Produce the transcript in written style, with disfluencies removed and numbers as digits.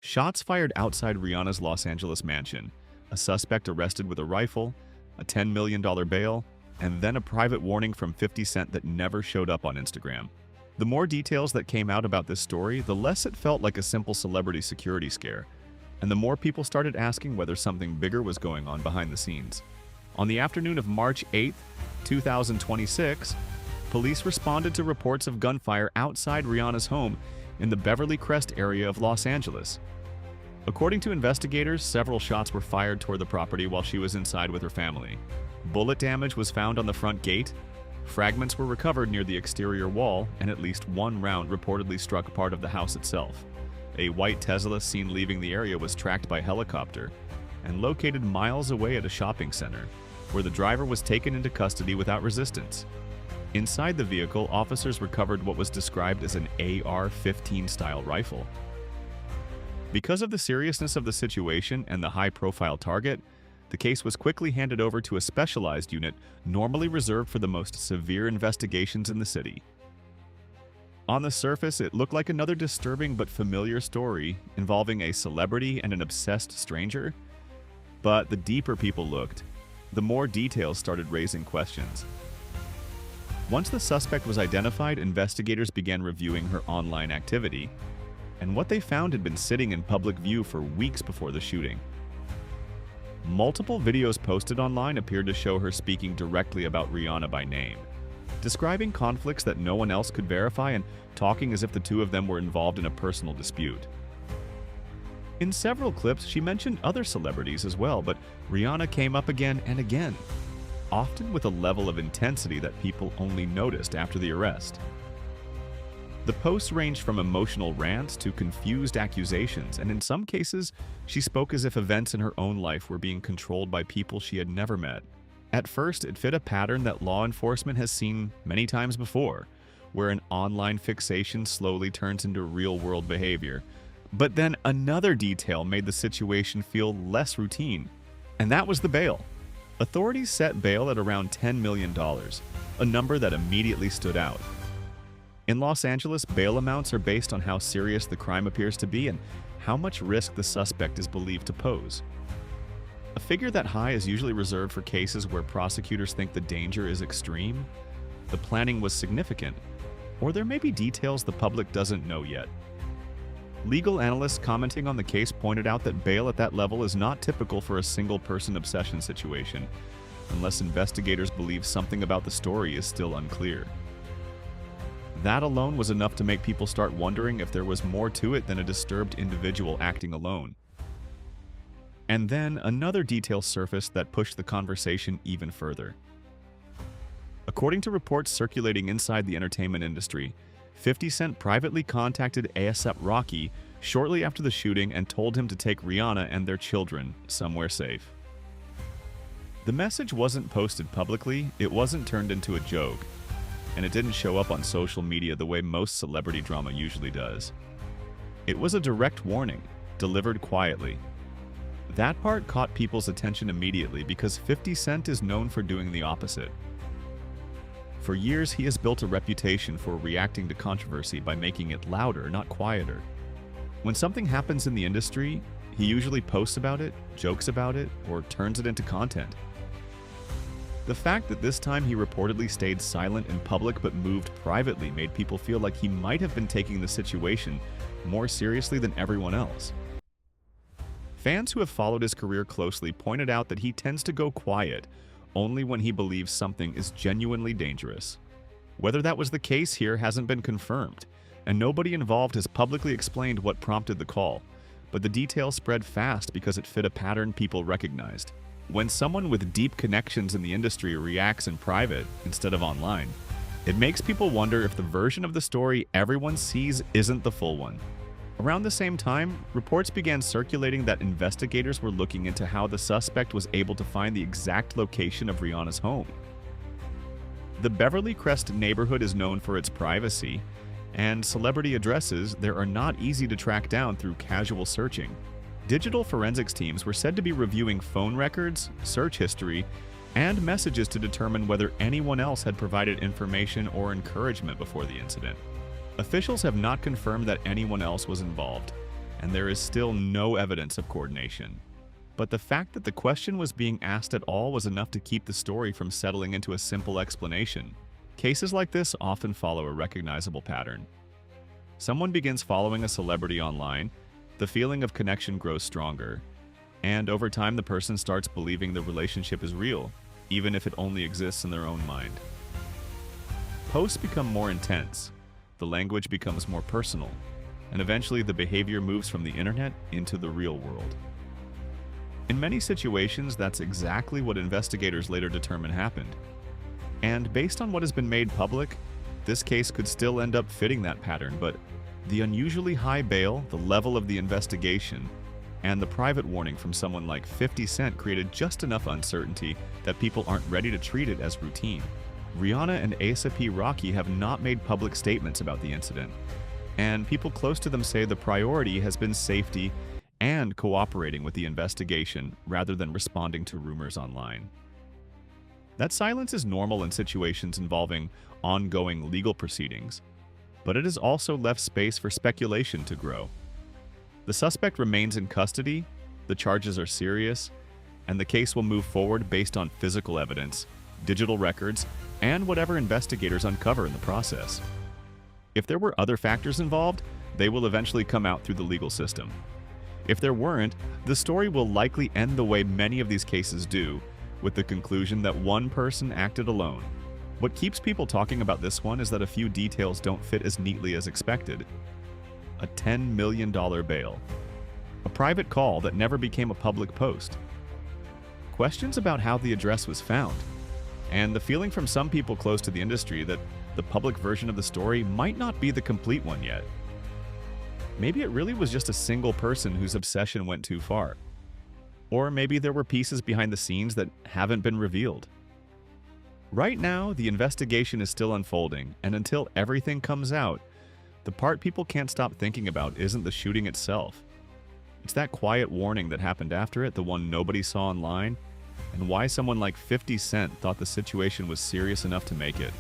Shots fired outside Rihanna's Los Angeles mansion, a suspect arrested with a rifle, a $10 million bail, and then a private warning from 50 Cent that never showed up on Instagram. The more details that came out about this story, the less it felt like a simple celebrity security scare, and the more people started asking whether something bigger was going on behind the scenes. On the afternoon of March 8, 2026, police responded to reports of gunfire outside Rihanna's home in the Beverly Crest area of Los Angeles. According to investigators, several shots were fired toward the property while she was inside with her family. Bullet damage was found on the front gate, fragments were recovered near the exterior wall, and at least one round reportedly struck part of the house itself. A white Tesla seen leaving the area was tracked by helicopter and located miles away at a shopping center, where the driver was taken into custody without resistance. Inside the vehicle, officers recovered what was described as an AR-15 style rifle. Because of the seriousness of the situation and the high-profile target, the case was quickly handed over to a specialized unit normally reserved for the most severe investigations in the city. On the surface, it looked like another disturbing but familiar story involving a celebrity and an obsessed stranger. But the deeper people looked, the more details started raising questions. Once the suspect was identified, investigators began reviewing her online activity, and what they found had been sitting in public view for weeks before the shooting. Multiple videos posted online appeared to show her speaking directly about Rihanna by name, describing conflicts that no one else could verify and talking as if the two of them were involved in a personal dispute. In several clips, she mentioned other celebrities as well, but Rihanna came up again and again, often with a level of intensity that people only noticed after the arrest. The posts ranged from emotional rants to confused accusations, and in some cases, she spoke as if events in her own life were being controlled by people she had never met. At first, it fit a pattern that law enforcement has seen many times before, where an online fixation slowly turns into real-world behavior. But then another detail made the situation feel less routine, and that was the bail. Authorities set bail at around $10 million, a number that immediately stood out. In Los Angeles, bail amounts are based on how serious the crime appears to be and how much risk the suspect is believed to pose. A figure that high is usually reserved for cases where prosecutors think the danger is extreme, the planning was significant, or there may be details the public doesn't know yet. Legal analysts commenting on the case pointed out that bail at that level is not typical for a single-person obsession situation, unless investigators believe something about the story is still unclear. That alone was enough to make people start wondering if there was more to it than a disturbed individual acting alone. And then another detail surfaced that pushed the conversation even further. According to reports circulating inside the entertainment industry, 50 Cent privately contacted A$AP Rocky shortly after the shooting and told him to take Rihanna and their children somewhere safe. The message wasn't posted publicly, it wasn't turned into a joke, and it didn't show up on social media the way most celebrity drama usually does. It was a direct warning, delivered quietly. That part caught people's attention immediately because 50 Cent is known for doing the opposite. For years, he has built a reputation for reacting to controversy by making it louder, not quieter. When something happens in the industry, he usually posts about it, jokes about it, or turns it into content. The fact that this time he reportedly stayed silent in public but moved privately made people feel like he might have been taking the situation more seriously than everyone else. Fans who have followed his career closely pointed out that he tends to go quiet only when he believes something is genuinely dangerous. Whether that was the case here hasn't been confirmed, and nobody involved has publicly explained what prompted the call, but the details spread fast because it fit a pattern people recognized. When someone with deep connections in the industry reacts in private instead of online, it makes people wonder if the version of the story everyone sees isn't the full one. Around the same time, reports began circulating that investigators were looking into how the suspect was able to find the exact location of Rihanna's home. The Beverly Crest neighborhood is known for its privacy, and celebrity addresses there are not easy to track down through casual searching. Digital forensics teams were said to be reviewing phone records, search history, and messages to determine whether anyone else had provided information or encouragement before the incident. Officials have not confirmed that anyone else was involved, and there is still no evidence of coordination. But the fact that the question was being asked at all was enough to keep the story from settling into a simple explanation. Cases like this often follow a recognizable pattern. Someone begins following a celebrity online, the feeling of connection grows stronger, and over time the person starts believing the relationship is real, even if it only exists in their own mind. Posts become more intense, the language becomes more personal, and eventually the behavior moves from the internet into the real world. In many situations, that's exactly what investigators later determine happened. And based on what has been made public, this case could still end up fitting that pattern, but the unusually high bail, the level of the investigation, and the private warning from someone like 50 Cent created just enough uncertainty that people aren't ready to treat it as routine. Rihanna and A$AP Rocky have not made public statements about the incident, and people close to them say the priority has been safety and cooperating with the investigation rather than responding to rumors online. That silence is normal in situations involving ongoing legal proceedings, but it has also left space for speculation to grow. The suspect remains in custody, the charges are serious, and the case will move forward based on physical evidence, digital records, and whatever investigators uncover in the process. If there were other factors involved, they will eventually come out through the legal system. If there weren't, the story will likely end the way many of these cases do, with the conclusion that one person acted alone. What keeps people talking about this one is that a few details don't fit as neatly as expected. A $10 million bail. A private call that never became a public post. Questions about how the address was found. And the feeling from some people close to the industry that the public version of the story might not be the complete one yet. Maybe it really was just a single person whose obsession went too far. Or maybe there were pieces behind the scenes that haven't been revealed. Right now, the investigation is still unfolding, and until everything comes out, the part people can't stop thinking about isn't the shooting itself. It's that quiet warning that happened after it, the one nobody saw online, and why someone like 50 Cent thought the situation was serious enough to make it.